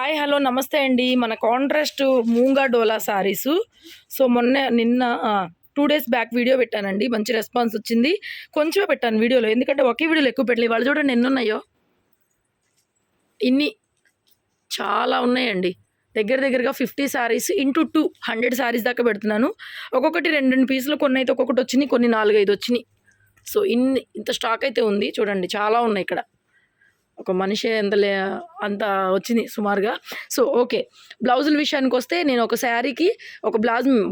Hi hello నమస్తే అండి. మన కాంట్రాస్ట్ మూంగా డోలా సారీసు. సో నిన్న 2 డేస్ బ్యాక్ వీడియో పెట్టానండి. మంచి రెస్పాన్స్ వచ్చింది. కొంచెమే పెట్టాను వీడియోలో, ఎందుకంటే ఒకే వీడియోలో ఎక్కువ పెట్టలేదు. వాళ్ళు చూడండి ఎన్నున్నాయో, ఇన్ని చాలా ఉన్నాయండి. దగ్గరగా 50 సారీస్ ఇంటూ 2 100 సారీస్ దాకా పెడుతున్నాను. ఒక్కొక్కటి 2 పీసులు, కొన్ని అయితే ఒక్కొక్కటి వచ్చినాయి, కొన్ని 4-5 వచ్చినాయి. సో ఇంత స్టాక్ అయితే ఉంది చూడండి, చాలా ఉన్నాయి ఇక్కడ. ఒక మనిషి అంత వచ్చింది సుమారుగా. సో ఓకే, బ్లౌజుల విషయానికి వస్తే నేను ఒక శారీకి ఒక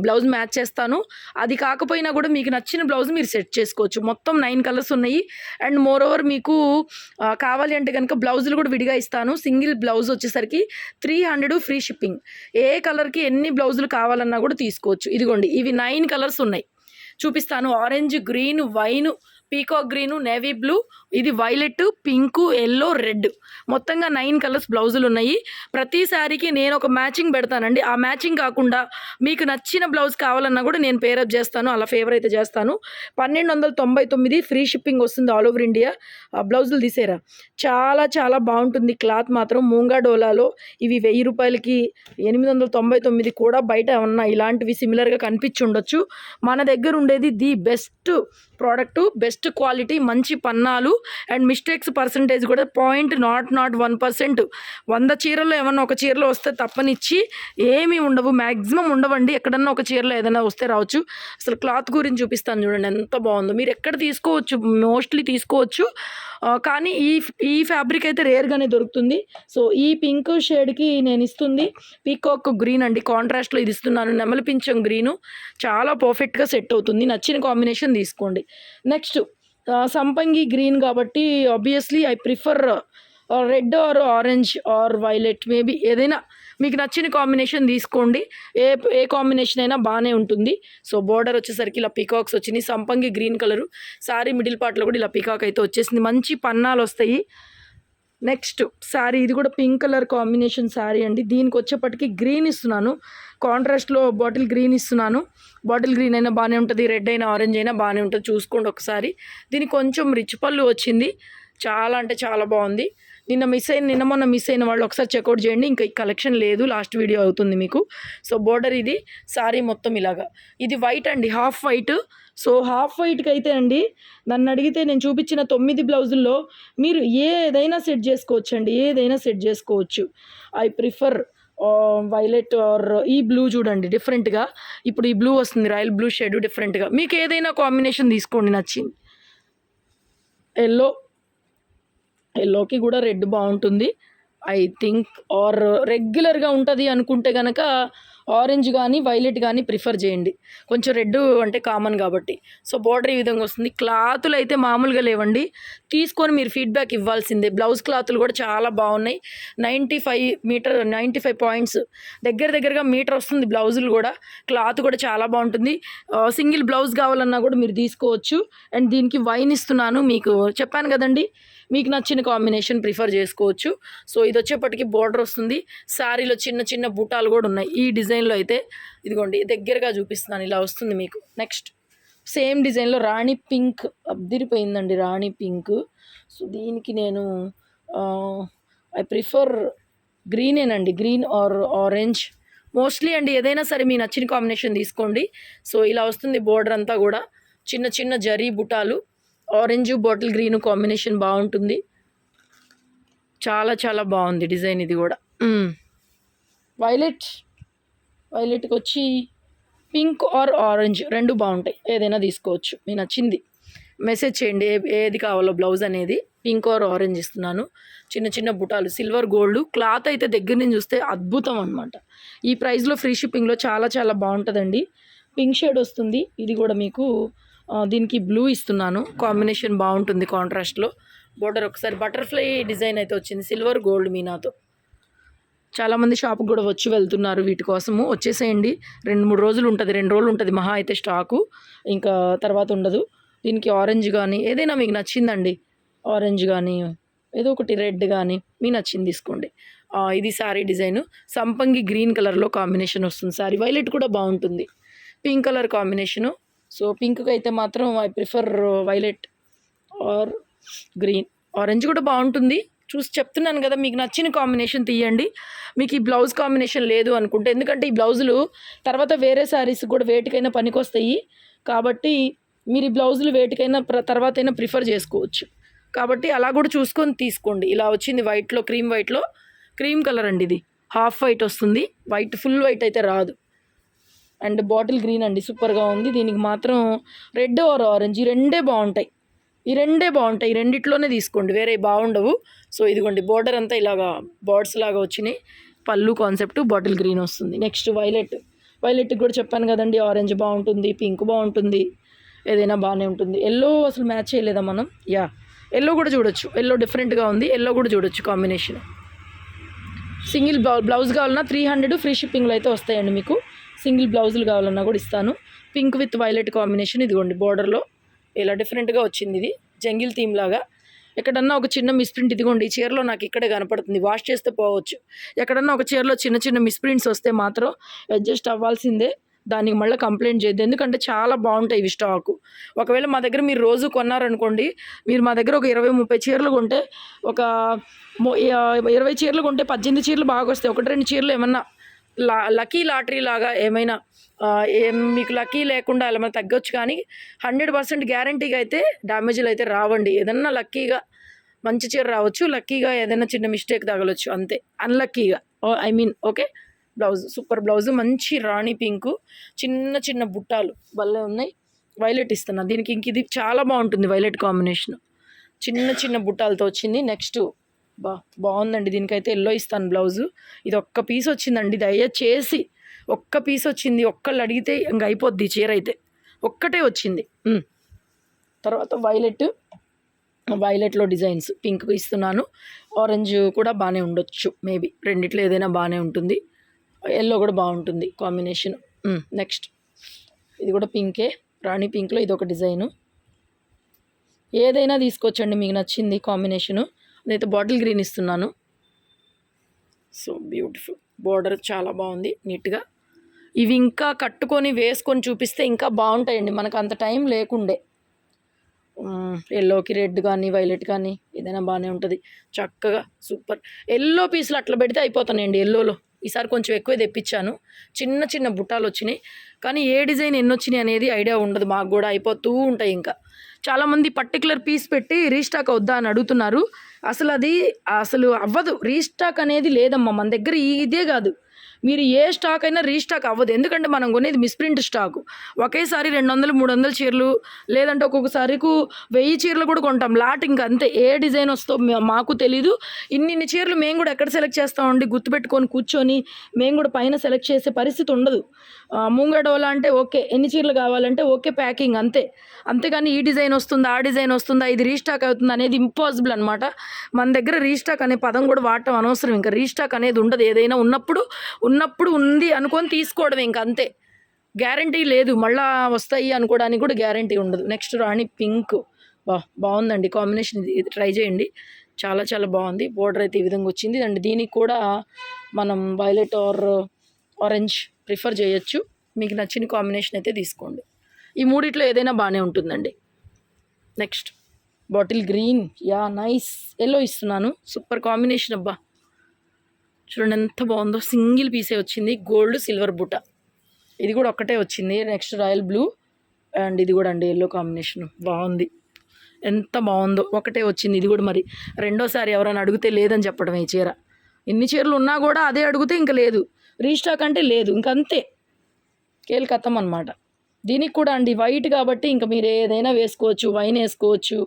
బ్లౌజ్ మ్యాచ్ చేస్తాను. అది కాకపోయినా కూడా మీకు నచ్చిన బ్లౌజ్ మీరు సెట్ చేసుకోవచ్చు. మొత్తం 9 కలర్స్ ఉన్నాయి. అండ్ మోర్ ఓవర్ మీకు కావాలి అంటే కనుక బ్లౌజులు కూడా విడిగా ఇస్తాను. సింగిల్ బ్లౌజ్ వచ్చేసరికి 300 ఫ్రీ షిప్పింగ్. ఏ కలర్కి ఎన్ని బ్లౌజులు కావాలన్నా కూడా తీసుకోవచ్చు. ఇదిగోండి, ఇవి 9 కలర్స్ ఉన్నాయి, చూపిస్తాను. Orange, green, wine, peacock green, navy blue, ఇది వైలెట్, పింకు, ఎల్లో, రెడ్, మొత్తంగా 9 కలర్స్ బ్లౌజులు ఉన్నాయి. ప్రతి శారీకి నేను ఒక మ్యాచింగ్ పెడతానండి. ఆ మ్యాచింగ్ కాకుండా మీకు నచ్చిన బ్లౌజ్ కావాలన్నా కూడా నేను పేరప్ చేస్తాను, అలా ఫేవర్ అయితే చేస్తాను. 1299 ఫ్రీ షిప్పింగ్ వస్తుంది ఆల్ ఓవర్ ఇండియా. బ్లౌజులు తీసేరా, చాలా చాలా బాగుంటుంది క్లాత్ మాత్రం. మూంగా డోలాలో ఇవి 1000 రూపాయలకి 899 కూడా బయట ఉన్న ఇలాంటివి సిమిలర్గా కనిపించి ఉండొచ్చు. మన దగ్గర ఉండేది the best product, best quality, మంచి పన్నాలు. అండ్ మిస్టేక్స్ పర్సంటేజ్ కూడా 0.01%. 100 చీరల్లో ఏమన్నా ఒక చీరలో వస్తే తప్పనిచ్చి ఏమీ ఉండవు, మ్యాక్సిమం ఉండవండి. ఎక్కడన్నా ఒక చీరలో ఏదైనా వస్తే రావచ్చు. అసలు క్లాత్ గురించి చూపిస్తాను చూడండి ఎంత బాగుందో. మీరు ఎక్కడ తీసుకోవచ్చు, మోస్ట్లీ తీసుకోవచ్చు, కానీ ఈ ఫ్యాబ్రిక్ అయితే రేర్గానే దొరుకుతుంది. సో ఈ పింక్ షేడ్కి నేను ఇస్తుంది పీకాక్ గ్రీన్ అండి. కాంట్రాస్ట్లో ఇది ఇస్తున్నాను, నెమలి పింఛం గ్రీను. చాలా పర్ఫెక్ట్గా సెట్ అవుతుంది. నచ్చిన కాంబినేషన్ తీసుకోండి. నెక్స్ట్ సంపంగి గ్రీన్ కాబట్టి obviously I prefer red or orange are violet, maybe ఏదైనా మీకు నచ్చిన కాంబినేషన్ తీసుకోండి. ఏ కాంబినేషన్ అయినా బాగానే ఉంటుంది. సో బోర్డర్ వచ్చేసరికి ఇలా పీకాక్స్ వచ్చినాయి. సంపంగి గ్రీన్ కలరు శారీ మిడిల్ పార్ట్లో కూడా ఇలా పీకాక్ అయితే వచ్చేసింది. మంచి పన్నాలు వస్తాయి. నెక్స్ట్ శారీ, ఇది కూడా పింక్ కలర్ కాంబినేషన్ శారీ అండి. దీనికి వచ్చేప్పటికి గ్రీన్ ఇస్తున్నాను, కాంట్రాస్ట్లో బాటిల్ గ్రీన్ ఇస్తున్నాను. బాటిల్ గ్రీన్ అయినా బాగానే ఉంటుంది, రెడ్ అయినా ఆరెంజ్ అయినా బాగానే ఉంటుంది. చూసుకోండి ఒకసారి. దీనికి కొంచెం రిచ్ పళ్ళు వచ్చింది, చాలా అంటే చాలా బాగుంది. నిన్న మొన్న మిస్ అయిన వాళ్ళు ఒకసారి చెక్అవుట్ చేయండి. ఇంకా ఈ కలెక్షన్ లేదు, లాస్ట్ వీడియో అవుతుంది మీకు. సో బోర్డర్ ఇది, శారీ మొత్తం ఇలాగా. ఇది వైట్ అండి, హాఫ్ వైట్. సో హాఫ్ వైట్కి అయితే అండి, నన్ను అడిగితే నేను చూపించిన 9 బ్లౌజుల్లో మీరు ఏదైనా సెట్ చేసుకోవచ్చు అండి, ఏదైనా సెట్ చేసుకోవచ్చు. ఐ ప్రిఫర్ వైలెట్ ఆర్ ఈ బ్లూ చూడండి డిఫరెంట్గా. ఇప్పుడు ఈ బ్లూ వస్తుంది, రాయల్ బ్లూ షేడ్ డిఫరెంట్గా. మీకు ఏదైనా కాంబినేషన్ తీసుకోండి నచ్చింది. ఎల్లోకి కూడా రెడ్ బాగుంటుంది ఐ థింక్. ఆర్ రెగ్యులర్గా ఉంటుంది అనుకుంటే కనుక ఆరెంజ్ కానీ వైలెట్ కానీ ప్రిఫర్ చేయండి. కొంచెం రెడ్ అంటే కామన్ కాబట్టి. సో బోర్డర్ ఈ విధంగా వస్తుంది. క్లాతులు అయితే మామూలుగా లేవండి, తీసుకొని మీరు ఫీడ్బ్యాక్ ఇవ్వాల్సిందే. బ్లౌజ్ క్లాతులు కూడా చాలా బాగున్నాయి. 95 పాయింట్స్ దగ్గరగా మీటర్ వస్తుంది బ్లౌజులు కూడా. క్లాత్ కూడా చాలా బాగుంటుంది. సింగిల్ బ్లౌజ్ కావాలన్నా కూడా మీరు తీసుకోవచ్చు. అండ్ దీనికి వైన్ ఇస్తున్నాను, మీకు చెప్పాను కదండి, మీకు నచ్చిన కాంబినేషన్ ప్రిఫర్ చేసుకోవచ్చు. సో ఇది వచ్చేప్పటికి బోర్డర్ వస్తుంది. శారీలో చిన్న చిన్న బూటాలు కూడా ఉన్నాయి ఈ డిజైన్లో అయితే. ఇదిగోండి దగ్గరగా చూపిస్తున్నాను, ఇలా వస్తుంది మీకు. నెక్స్ట్ సేమ్ డిజైన్లో రాణి పింక్ అబ్దిరిపోయిందండి, రాణి పింక్. సో దీనికి నేను ఐ ప్రిఫర్ గ్రీనేనండి, గ్రీన్ ఆర్ ఆరెంజ్ మోస్ట్లీ అండి. ఏదైనా సరే మీ నచ్చిన కాంబినేషన్ తీసుకోండి. సో ఇలా వస్తుంది బోర్డర్ అంతా కూడా, చిన్న చిన్న జరీ బుటాలు. ఆరెంజ్ బాటిల్ గ్రీన్ కాంబినేషన్ బాగుంటుంది, చాలా చాలా బాగుంది డిజైన్. ఇది కూడా వైలెట్కి వచ్చి పింక్ ఆర్ ఆరెంజ్ రెండు బాగుంటాయి, ఏదైనా తీసుకోవచ్చు. మీ నచ్చింది మెసేజ్ చేయండి ఏది కావాలో బ్లౌజ్ అనేది. పింక్ ఆర్ ఆరెంజ్ ఇస్తున్నాను. చిన్న చిన్న బుటాలు, సిల్వర్ గోల్డ్. క్లాత్ అయితే దగ్గర నుంచి చూస్తే అద్భుతం అనమాట. ఈ ప్రైస్లో ఫ్రీ షిప్పింగ్లో చాలా చాలా బాగుంటుందండి. పింక్ షేడ్ వస్తుంది. ఇది కూడా మీకు దీనికి బ్లూ ఇస్తున్నాను, కాంబినేషన్ బాగుంటుంది కాంట్రాస్ట్లో. బోర్డర్ ఒకసారి బటర్ఫ్లై డిజైన్ అయితే వచ్చింది, సిల్వర్ గోల్డ్ మీనాతో. చాలామంది షాప్కి కూడా వచ్చి వెళ్తున్నారు వీటి కోసము. వచ్చేసేయండి, 2-3 రోజులు ఉంటుంది, 2 రోజులు ఉంటుంది మహా అయితే స్టాకు, ఇంకా తర్వాత ఉండదు. దీనికి ఆరెంజ్ కానీ ఏదైనా మీకు నచ్చిందండి, ఆరెంజ్ కానీ ఏదో ఒకటి, రెడ్ కానీ మీకు నచ్చింది తీసుకోండి. ఇది శారీ డిజైను సంపంగి గ్రీన్ కలర్లో కాంబినేషన్ వస్తుంది. శారీ వైలెట్ కూడా బాగుంటుంది, పింక్ కలర్ కాంబినేషను. సో పింక్కి అయితే మాత్రం I prefer violet or green. Orange కూడా బాగుంటుంది, చూసి చెప్తున్నాను కదా, మీకు నచ్చిన కాంబినేషన్ తీయండి. మీకు ఈ బ్లౌజ్ కాంబినేషన్ లేదు అనుకుంటే, ఎందుకంటే ఈ బ్లౌజులు తర్వాత వేరే శారీస్ కూడా వేటికైనా పనికొస్తాయి కాబట్టి మీరు ఈ బ్లౌజులు వేటికైనా తర్వాత అయినా ప్రిఫర్ చేసుకోవచ్చు. కాబట్టి అలా కూడా చూసుకొని తీసుకోండి. ఇలా వచ్చింది వైట్లో, క్రీమ్ కలర్ అండి. ఇది హాఫ్ వైట్ వస్తుంది, వైట్ ఫుల్ వైట్ అయితే రాదు. అండ్ బాటిల్ గ్రీన్ అండి, సూపర్గా ఉంది. దీనికి మాత్రం రెడ్ ఆర్ ఆరెంజ్ ఈ రెండే బాగుంటాయి. ఈ రెండిట్లోనే తీసుకోండి, వేరే బాగుండవు. సో ఇదిగోండి బోర్డర్ అంతా ఇలాగా బర్డ్స్ లాగా వచ్చినాయి. పళ్ళు కాన్సెప్ట్ బాటిల్ గ్రీన్ వస్తుంది. నెక్స్ట్ వైలెట్కి కూడా చెప్పాను కదండి, ఆరెంజ్ బాగుంటుంది, పింక్ బాగుంటుంది, ఏదైనా బాగానే ఉంటుంది. ఎల్లో అసలు మ్యాచ్ చేయలేదా మనం? ఎల్లో కూడా చూడొచ్చు, ఎల్లో డిఫరెంట్గా ఉంది, ఎల్లో కూడా చూడొచ్చు కాంబినేషన్. సింగిల్ బ్లౌజ్ కావాలన్నా 300 ఫ్రీ షిప్పింగ్లో అయితే వస్తాయండి మీకు. సింగిల్ బ్లౌజులు కావాలన్నా కూడా ఇస్తాను. పింక్ విత్ వైలెట్ కాంబినేషన్, ఇదిగోండి బోర్డర్లో ఇలా డిఫరెంట్గా వచ్చింది. ఇది జంగిల్ థీమ్ లాగా. ఎక్కడన్నా ఒక చిన్న మిస్ప్రింట్, ఇదిగోండి ఈ చీరలో నాకు ఇక్కడే కనపడుతుంది, వాష్ చేస్తే పోవచ్చు. ఎక్కడన్నా ఒక చీరలో చిన్న మిస్ప్రింట్స్ వస్తే మాత్రం అడ్జస్ట్ అవ్వాల్సిందే, దానికి మళ్ళీ కంప్లైంట్ చేయద్దు. ఎందుకంటే చాలా బాగుంటాయి ఇవి స్టాకు. ఒకవేళ మా దగ్గర మీరు రోజు కొన్నారనుకోండి, మీరు మా దగ్గర ఒక 20-30 చీరలు కొంటే, ఒక 20 చీరలు కొంటే 18 చీరలు బాగా వస్తాయి. 1-2 చీరలు ఏమన్నా లక్కీ లాటరీ లాగా ఏమైనా మీకు లక్కీ లేకుండా అలా మనం తగ్గొచ్చు, కానీ 100% గ్యారంటీగా అయితే డ్యామేజ్లు అయితే రావండి. ఏదన్నా లక్కీగా మంచి చీర రావచ్చు, లక్కీగా ఏదైనా చిన్న మిస్టేక్ తగలొచ్చు అంతే, అన్లక్కీగా ఓకే. బ్లౌజ్ సూపర్ బ్లౌజ్, మంచి రాణి పింకు, చిన్న బుట్టాలు భలే ఉన్నాయి. వైలెట్ ఇస్తున్నా దీనికి, ఇంక ఇది చాలా బాగుంటుంది వైలెట్ కాంబినేషన్, చిన్న బుట్టాలతో వచ్చింది. నెక్స్ట్ బాగుందండి, దీనికైతే ఎల్లో ఇస్తాను బ్లౌజు. ఇది ఒక్క పీస్ వచ్చిందండి, దయచేసి ఒక్క పీస్ వచ్చింది, ఒక్కళ్ళు అడిగితే ఇంక అయిపోద్ది చీర అయితే, ఒక్కటే వచ్చింది. తర్వాత వైలెట్లో డిజైన్స్ పింక్ ఇస్తున్నాను, ఆరెంజ్ కూడా బాగానే ఉండొచ్చు, మేబీ రెండిట్లో ఏదైనా బాగానే ఉంటుంది. ఎల్లో కూడా బాగుంటుంది కాంబినేషన్. నెక్స్ట్ ఇది కూడా పింకే, రాణి పింక్లో ఇది ఒక డిజైను. ఏదైనా తీసుకోవచ్చండి మీకు నచ్చింది కాంబినేషను. నేనైతే బాటిల్ గ్రీన్ ఇస్తున్నాను. సో బ్యూటిఫుల్, బార్డర్ చాలా బాగుంది నీట్గా. ఇవి ఇంకా కట్టుకొని వేసుకొని చూపిస్తే ఇంకా బాగుంటాయండి, మనకు అంత టైం లేకుండే. ఎల్లోకి రెడ్ కానీ వైలెట్ కానీ ఏదైనా బాగానే ఉంటుంది, చక్కగా సూపర్. ఎల్లో పీసులు అట్లా పెడితే అయిపోతానండి ఎల్లోలో. ఈసారి కొంచెం ఎక్కువ తెప్పించాను, చిన్న బుట్టాలు వచ్చినాయి, కానీ ఏ డిజైన్ ఎన్ని వచ్చినాయి అనేది ఐడియా ఉండదు మాకు కూడా, అయిపోతూ ఉంటాయి. ఇంకా చాలామంది పర్టికులర్ పీస్ పెట్టి రీస్టాక్ అవుద్దా అని అడుగుతున్నారు. అసలు అవ్వదు, రీస్టాక్ అనేది లేదమ్మా మన దగ్గర. ఇదే కాదు, మీరు ఏ స్టాక్ అయినా రీస్టాక్ అవ్వదు, ఎందుకంటే మనం కొనేది మిస్ప్రింట్ స్టాకు. ఒకేసారి 200-300 చీరలు, లేదంటే ఒక్కొక్కసారికి 1000 చీరలు కూడా కొంటాం లాట్. ఇంకా అంతే, ఏ డిజైన్ వస్తో మాకు తెలీదు. ఇన్ని చీరలు మేము కూడా ఎక్కడ సెలెక్ట్ చేస్తామండి, గుర్తుపెట్టుకొని కూర్చొని మేము కూడా పైన సెలెక్ట్ చేసే పరిస్థితి ఉండదు. ముంగడోలా అంటే ఓకే, ఎన్ని చీరలు కావాలంటే ఓకే ప్యాకింగ్ అంతే. అంతేగాని ఈ డిజైన్ వస్తుందా, ఆ డిజైన్ వస్తుందా, ఇది రీస్టాక్ అవుతుంది అనేది ఇంపాసిబుల్ అనమాట. మన దగ్గర రీస్టాక్ అనే పదం కూడా వాడటం అనవసరం. ఇంకా రీస్టాక్ అనేది ఉండదు, ఏదైనా ఉన్నప్పుడు ఉంది అనుకొని తీసుకోవడం ఇంకా అంతే. గ్యారంటీ లేదు, మళ్ళీ వస్తాయి అనుకోవడానికి కూడా గ్యారంటీ ఉండదు. నెక్స్ట్ రాణి పింక్, బాగుందండి కాంబినేషన్, ఇది ట్రై చేయండి, చాలా బాగుంది. బోర్డర్ అయితే ఈ విధంగా వచ్చింది అండి. దీనికి కూడా మనం వైలెట్ ఆర్ ఆరెంజ్ ప్రిఫర్ చేయొచ్చు, మీకు నచ్చిన కాంబినేషన్ అయితే తీసుకోండి. ఈ మూడిట్లో ఏదైనా బాగానే ఉంటుందండి. Next bottle green, nice. Yellow ఇస్తున్నాను, సూపర్ కాంబినేషన్ అబ్బా, చూడండి ఎంత బాగుందో. సింగిల్ పీసే వచ్చింది, గోల్డ్ సిల్వర్ బుట్ట, ఇది కూడా ఒక్కటే వచ్చింది. నెక్స్ట్ రాయల్ బ్లూ, అండ్ ఇది కూడా అండి ఎల్లో కాంబినేషన్, బాగుంది, ఎంత బాగుందో. ఒకటే వచ్చింది, ఇది కూడా మరి రెండోసారి ఎవరైనా అడిగితే లేదని చెప్పడం. ఈ చీర ఇన్ని చీరలు ఉన్నా కూడా అదే అడిగితే ఇంకా లేదు, రీస్టాక్ అంటే లేదు, ఇంకంతే, కేల్కత్తం అనమాట. దీనికి కూడా అండి వైట్ కాబట్టి ఇంకా మీరు ఏదైనా వేసుకోవచ్చు, వైన్ వేసుకోవచ్చు,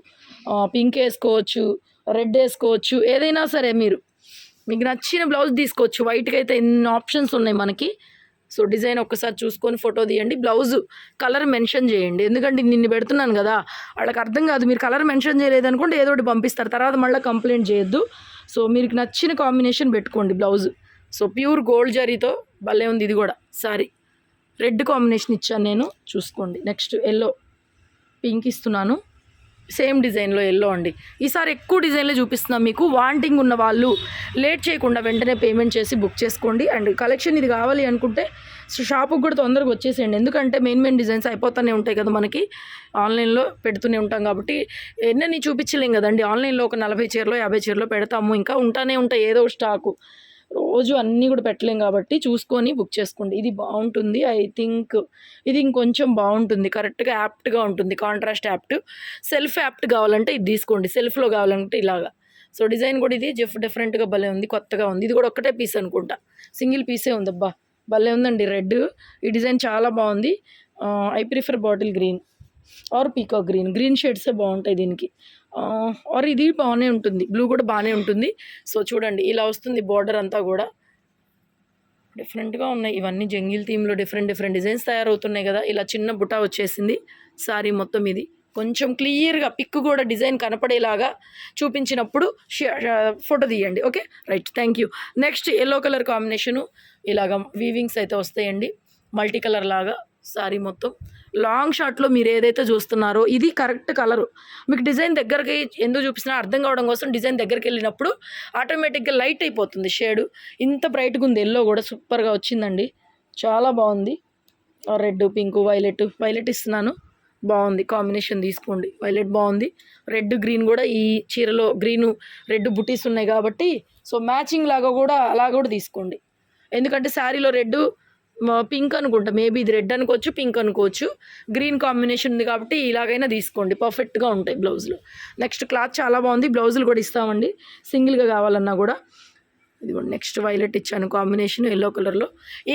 పింక్ వేసుకోవచ్చు, రెడ్ వేసుకోవచ్చు, ఏదైనా సరే మీకు నచ్చిన బ్లౌజ్ తీసుకోవచ్చు. వైట్కి అయితే ఎన్ని ఆప్షన్స్ ఉన్నాయి మనకి. సో డిజైన్ ఒక్కసారి చూసుకొని ఫోటో తీయండి, బ్లౌజ్ కలర్ మెన్షన్ చేయండి, ఎందుకంటే నిన్ను పెడుతున్నాను కదా వాళ్ళకి అర్థం కాదు. మీరు కలర్ మెన్షన్ చేయలేదనుకోండి ఏదో ఒకటి పంపిస్తారు, తర్వాత మళ్ళీ కంప్లైంట్ చేయొద్దు. సో మీకు నచ్చిన కాంబినేషన్ పెట్టుకోండి బ్లౌజ్. సో ప్యూర్ గోల్డ్ జరీతో భలే ఉంది. ఇది కూడా సారీ రెడ్ కాంబినేషన్ ఇచ్చాను నేను, చూసుకోండి. నెక్స్ట్ ఎల్లో పింక్ ఇస్తున్నాను, సేమ్ డిజైన్లో ఎల్లో అండి. ఈసారి ఎక్కువ డిజైన్లో చూపిస్తున్నాం మీకు. వాంటింగ్ ఉన్న వాళ్ళు లేట్ చేయకుండా వెంటనే పేమెంట్ చేసి బుక్ చేసుకోండి. అండ్ కలెక్షన్ ఇది కావాలి అనుకుంటే షాపుకి కూడా తొందరగా వచ్చేసేయండి. ఎందుకంటే మెయిన్ డిజైన్స్ అయిపోతూనే ఉంటాయి కదా, మనకి ఆన్లైన్లో పెడుతూనే ఉంటాం కాబట్టి ఎన్నని చూపించలేం కదండి. ఆన్లైన్లో ఒక 40 చీరలో 50 చీరలో పెడతాము, ఇంకా ఉంటానే ఉంటాయి ఏదో స్టాకు. రోజు అన్నీ కూడా పెట్టలేం కాబట్టి చూసుకొని బుక్ చేసుకోండి. ఇది బాగుంటుంది, ఐ థింక్ ఇది ఇంకొంచెం బాగుంటుంది, కరెక్ట్గా యాప్ట్గా ఉంటుంది. కాంట్రాస్ట్ యాప్ట్, సెల్ఫ్ యాప్ట్ కావాలంటే ఇది తీసుకోండి, సెల్ఫ్లో కావాలంటే ఇలాగా. సో డిజైన్ కూడా ఇది డిఫరెంట్గా భలే ఉంది, కొత్తగా ఉంది. ఇది కూడా ఒక్కటే పీస్ అనుకుంటా, సింగిల్ పీసే ఉంది. అబ్బా భలే ఉందండి రెడ్. ఈ డిజైన్ చాలా బాగుంది. I prefer bottle green or peacock green షేడ్సే బాగుంటాయి దీనికి. ఆర్ ఇది బాగానే ఉంటుంది, బ్లూ కూడా బాగానే ఉంటుంది. సో చూడండి ఇలా వస్తుంది బోర్డర్ అంతా కూడా. డిఫరెంట్గా ఉన్నాయి ఇవన్నీ, జంగిల్ థీమ్లో డిఫరెంట్ డిజైన్స్ తయారవుతున్నాయి కదా. ఇలా చిన్న బుటా వచ్చేసింది సారీ మొత్తం. ఇది కొంచెం క్లియర్గా పిక్ కూడా డిజైన్ కనపడేలాగా చూపించినప్పుడు ఫోటో తీయండి. Okay right, thank you. Next yellow colour combination, ఇలాగ వీవింగ్స్ అయితే వస్తాయండి, మల్టీ కలర్ లాగా సారీ మొత్తం. లాంగ్ షాట్లో మీరు ఏదైతే చూస్తున్నారో ఇది కరెక్ట్ కలరు. మీకు డిజైన్ దగ్గరికి ఎందుకు చూపిస్తున్నా అర్థం కావడం కోసం డిజైన్ దగ్గరికి వెళ్ళినప్పుడు ఆటోమేటిక్గా లైట్ అయిపోతుంది షేడు. ఇంత బ్రైట్గా ఉంది, ఎల్లో కూడా సూపర్గా వచ్చిందండి, చాలా బాగుంది. రెడ్ పింక్ వైలెట్ ఇస్తున్నాను, బాగుంది కాంబినేషన్, తీసుకోండి. వైలెట్ బాగుంది, రెడ్ గ్రీన్ కూడా ఈ చీరలో గ్రీను రెడ్ బుటీస్ ఉన్నాయి కాబట్టి సో మ్యాచింగ్ లాగా కూడా అలా కూడా తీసుకోండి. ఎందుకంటే శారీలో రెడ్ పింక్ అనుకుంటా, మేబీ ఇది రెడ్ అనుకోవచ్చు, పింక్ అనుకోవచ్చు, గ్రీన్ కాంబినేషన్ ఉంది కాబట్టి ఇలాగైనా తీసుకోండి, పర్ఫెక్ట్గా ఉంటాయి బ్లౌజులు. నెక్స్ట్ క్లాత్ చాలా బాగుంది, బ్లౌజులు కూడా ఇస్తామండి సింగిల్గా కావాలన్నా కూడా. ఇది కూడా నెక్స్ట్ వైలెట్ ఇచ్చాను కాంబినేషన్ ఎల్లో కలర్లో.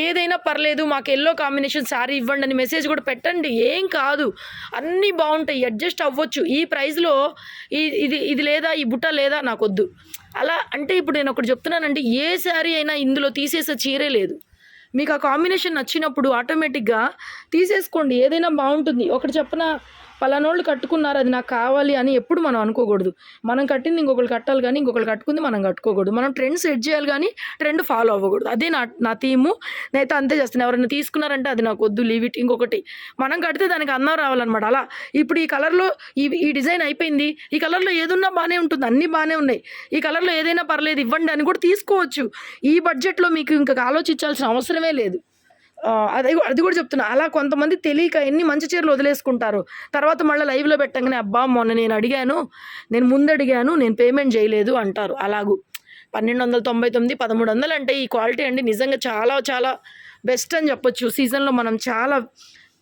ఏదైనా పర్లేదు, మాకు ఎల్లో కాంబినేషన్ శారీ ఇవ్వండి అని మెసేజ్ కూడా పెట్టండి, ఏం కాదు, అన్నీ బాగుంటాయి, అడ్జస్ట్ అవ్వచ్చు. ఈ ప్రైస్లో ఇది లేదా, ఈ బుట్ట లేదా, నాకు వద్దు అలా అంటే. ఇప్పుడు నేను ఒకటి చెప్తున్నానండి, ఏ శారీ అయినా ఇందులో తీసేసే చీరే లేదు. మీకు ఆ కాంబినేషన్ నచ్చినప్పుడు ఆటోమేటిక్గా తీసేసుకోండి, ఏదైనా బాగుంటుంది. ఒకటి చెప్పన, పలానోళ్ళు కట్టుకున్నారు అది నాకు కావాలి అని ఎప్పుడు మనం అనుకోకూడదు. మనం కట్టింది ఇంకొకరు కట్టాలి కానీ ఇంకొకరు కట్టుకుంది మనం కట్టుకోకూడదు. మనం ట్రెండ్ సెట్ చేయాలి కానీ ట్రెండ్ ఫాలో అవ్వకూడదు. అదే నా థీము. నేనైతే అంతే చేస్తాను. ఎవరైనా తీసుకున్నారంటే అది నాకు వద్దు, లీవ్ ఇట్. ఇంకొకటి మనం కడితే దానికి అందం రావాలన్నమాట. అలా ఇప్పుడు ఈ కలర్లో ఈ డిజైన్ అయిపోయింది, ఈ కలర్లో ఏదున్నా బాగానే ఉంటుంది, అన్నీ బాగానే ఉన్నాయి, ఈ కలర్లో ఏదైనా పర్లేదు ఇవ్వండి అని కూడా తీసుకోవచ్చు. ఈ బడ్జెట్లో మీకు ఇంకా ఆలోచించాల్సిన అవసరమే లేదు. అది కూడా చెప్తున్నా. అలా కొంతమంది తెలియక ఎన్ని మంచి చీరలు వదిలేసుకుంటారు, తర్వాత మళ్ళీ లైవ్లో పెట్టంగానే అబ్బా మొన్న నేను ముందు అడిగాను నేను పేమెంట్ చేయలేదు అంటారు. అలాగూ 1299 1300 అంటే ఈ క్వాలిటీ అండి నిజంగా చాలా చాలా బెస్ట్ అని చెప్పొచ్చు. సీజన్లో మనం చాలా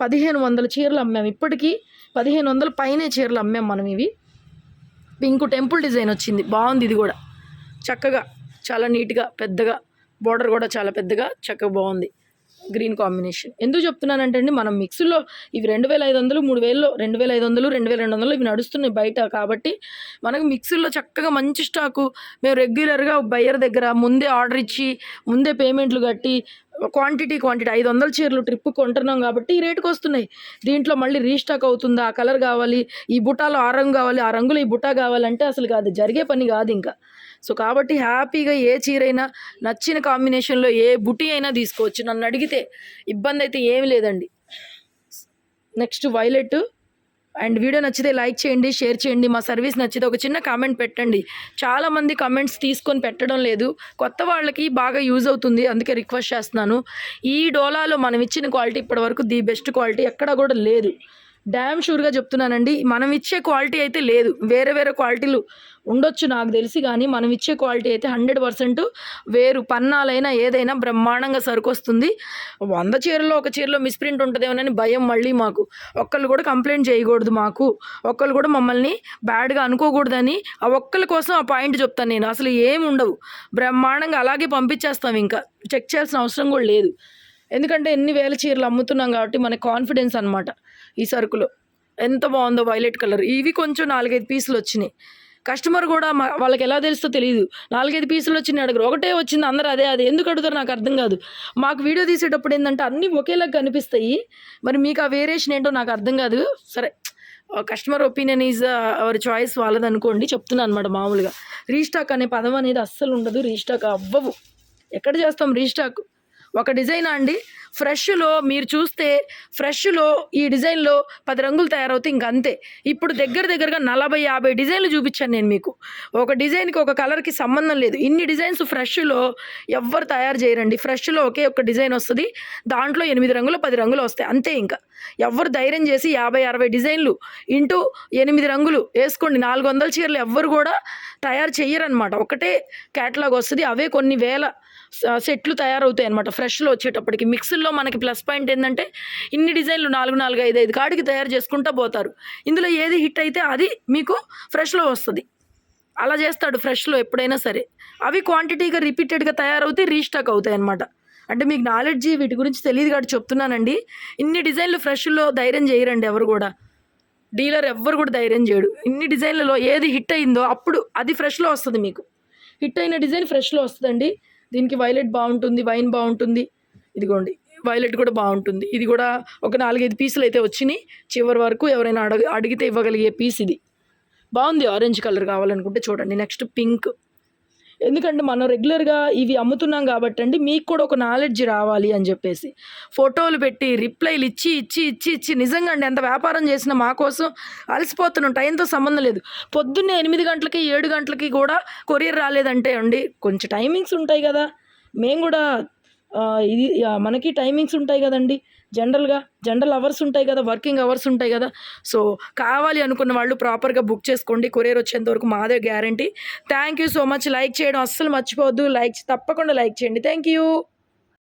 1500 చీరలు అమ్మాము, ఇప్పటికీ 1500 పైనే చీరలు అమ్మాము మనం. ఇవి పింక్ టెంపుల్ డిజైన్ వచ్చింది, బాగుంది. ఇది కూడా చక్కగా చాలా నీట్గా పెద్దగా, బార్డర్ కూడా చాలా పెద్దగా చక్కగా బాగుంది. గ్రీన్ కాంబినేషన్ ఎందుకు చెప్తున్నానంటే అండి, మనం మిక్స్లో ఇవి 2500 3000 2500 2200 ఇవి నడుస్తున్నాయి బయట. కాబట్టి మనకు మిక్సీలో చక్కగా మంచి స్టాకు మేము రెగ్యులర్గా బయ్యర్ దగ్గర ముందే ఆర్డర్ ఇచ్చి ముందే పేమెంట్లు కట్టి క్వాంటిటీ 500 చీరలు ట్రిప్ కొంటున్నాం కాబట్టి ఈ రేటుకి వస్తున్నాయి. దీంట్లో మళ్ళీ రీస్టాక్ అవుతుందా, ఆ కలర్ కావాలి, ఈ బుటాలో ఆ రంగు కావాలి, ఆ రంగులో ఈ బుటా కావాలంటే అసలు కాదు, జరిగే పని కాదు ఇంకా. సో కాబట్టి హ్యాపీగా ఏ చీర అయినా నచ్చిన కాంబినేషన్లో ఏ బుటీ అయినా తీసుకోవచ్చు. నన్ను అడిగితే ఇబ్బంది అయితే ఏమి లేదండి. Next violet. అండ్ వీడియో నచ్చితే లైక్ చేయండి, షేర్ చేయండి. మా సర్వీస్ నచ్చితే ఒక చిన్న కామెంట్ పెట్టండి. చాలామంది కామెంట్స్ తీసుకొని పెట్టడం లేదు, కొత్త వాళ్ళకి బాగా యూజ్ అవుతుంది, అందుకే రిక్వెస్ట్ చేస్తున్నాను. ఈ డోలాలో మనం ఇచ్చిన క్వాలిటీ ఇప్పటివరకు ది బెస్ట్ క్వాలిటీ ఎక్కడా కూడా లేదు, డ్యామ్ షూర్గా చెప్తున్నానండి. మనం ఇచ్చే క్వాలిటీ అయితే లేదు, వేరే క్వాలిటీలు ఉండొచ్చు నాకు తెలిసి, కానీ మనం ఇచ్చే క్వాలిటీ అయితే 100% వేరు. పన్నాలైనా ఏదైనా బ్రహ్మాండంగా సరుకు వస్తుంది. 100 చీరల్లో ఒక చీరలో మిస్ప్రింట్ ఉంటుందేమోనని భయం మళ్ళీ మాకు. ఒక్కళ్ళు కూడా కంప్లైంట్ చేయకూడదు, మాకు ఒక్కళ్ళు కూడా మమ్మల్ని బ్యాడ్గా అనుకోకూడదని ఆ ఒక్కళ్ళ కోసం ఆ పాయింట్ చెప్తాను నేను. అసలు ఏమి ఉండవు, బ్రహ్మాండంగా అలాగే పంపించేస్తాం, ఇంకా చెక్ చేయాల్సిన అవసరం కూడా లేదు. ఎందుకంటే ఎన్ని వేల చీరలు అమ్ముతున్నాం కాబట్టి మనకి కాన్ఫిడెన్స్ అనమాట. ఈ సరుకులో ఎంత బాగుందో వైలెట్ కలర్. ఇవి కొంచెం 4-5 పీసులు వచ్చినాయి. కస్టమర్ కూడా వాళ్ళకి ఎలా తెలుస్తో తెలియదు, 4-5 పీసులు వచ్చినాయి అడగరు, ఒకటే వచ్చింది అందరూ అదే ఎందుకు అడుగుతారు నాకు అర్థం కాదు. మాకు వీడియో తీసేటప్పుడు ఏంటంటే అన్నీ ఒకేలాగా కనిపిస్తాయి, మరి మీకు ఆ వేరియేషన్ ఏంటో నాకు అర్థం కాదు. సరే, customer opinion is our choice, వాళ్ళది అనుకోండి, చెప్తున్నాను అనమాట. మామూలుగా రీస్టాక్ అనే పదం అనేది అస్సలు ఉండదు, రీస్టాక్ అవ్వవు. ఎక్కడ చేస్తాం రీస్టాక్, ఒక డిజైన్ అండి ఫ్రెష్లో మీరు చూస్తే ఫ్రెష్లో ఈ డిజైన్లో 10 రంగులు తయారవుతాయి, ఇంకంతే. ఇప్పుడు దగ్గరగా 40-50 డిజైన్లు చూపించాను నేను మీకు. ఒక డిజైన్కి ఒక కలర్కి సంబంధం లేదు. ఇన్ని డిజైన్స్ ఫ్రెష్లో ఎవ్వరు తయారు చేయరండి. ఫ్రెష్లో ఒకే ఒక డిజైన్ వస్తుంది, దాంట్లో 8 రంగులు 10 రంగులు వస్తాయి అంతే. ఇంకా ఎవ్వరు ధైర్యం చేసి 50-60 డిజైన్లు ఇంటూ 8 రంగులు వేసుకోండి, 400 చీరలు ఎవ్వరు కూడా తయారు చెయ్యరనమాట. ఒకటే క్యాటలాగ్ వస్తుంది, అవే కొన్ని వేల సెట్లు తయారవుతాయి అనమాట ఫ్రెష్లో వచ్చేటప్పటికి. మిక్స్లో మనకి ప్లస్ పాయింట్ ఏంటంటే ఇన్ని డిజైన్లు 4 5 కాడికి తయారు చేసుకుంటూ పోతారు. ఇందులో ఏది హిట్ అయితే అది మీకు ఫ్రెష్లో వస్తుంది. అలా చేస్తాడు ఫ్రెష్లో ఎప్పుడైనా సరే. అవి క్వాంటిటీగా రిపీటెడ్గా తయారవుతాయి, రీస్టాక్ అవుతాయి అనమాట. అంటే మీకు నాలెడ్జి వీటి గురించి తెలియదు కాబట్టి చెప్తున్నానండి. ఇన్ని డిజైన్లు ఫ్రెష్లో ధైర్యం చేయరండి ఎవరు కూడా, డీలర్ ఎవ్వరు కూడా ధైర్యం చేయడు. ఇన్ని డిజైన్లలో ఏది హిట్ అయిందో అప్పుడు అది ఫ్రెష్లో వస్తుంది. మీకు హిట్ అయిన డిజైన్ ఫ్రెష్లో వస్తుందండి. దీనికి వైలెట్ బాగుంటుంది, వైన్ బాగుంటుంది, ఇదిగోండి వైలెట్ కూడా బాగుంటుంది. ఇది కూడా ఒక 4-5 పీసులు అయితే వచ్చినాయి. చివరి వరకు ఎవరైనా అడిగితే ఇవ్వగలిగే పీస్ ఇది. బాగుంది. ఆరెంజ్ కలర్ కావాలనుకుంటే చూడండి. Next pink. ఎందుకంటే మనం రెగ్యులర్గా ఇవి అమ్ముతున్నాం కాబట్టి అండి, మీకు కూడా ఒక నాలెడ్జ్ రావాలి అని చెప్పేసి ఫోటోలు పెట్టి రిప్లైలు ఇచ్చి నిజంగా అండి ఎంత వ్యాపారం చేసినా మా కోసం అలసిపోతున్నాం. టైంతో సంబంధం లేదు. పొద్దున్నే 8 గంటలకి 7 గంటలకి కూడా కొరియర్ రాలేదంటే అండి, కొంచెం టైమింగ్స్ ఉంటాయి కదా. మేము కూడా మనకి టైమింగ్స్ ఉంటాయి కదండి, జనరల్ అవర్స్ ఉంటాయి కదా, వర్కింగ్ అవర్స్ ఉంటాయి కదా. సో కావాలి అనుకున్న వాళ్ళు ప్రాపర్గా బుక్ చేసుకోండి. కొరియర్ వచ్చేంత వరకు మాదే guarantee. Thank you so much. Like చేయడం అస్సలు మర్చిపోవద్దు. తప్పకుండా లైక్ చేయండి. Thank you.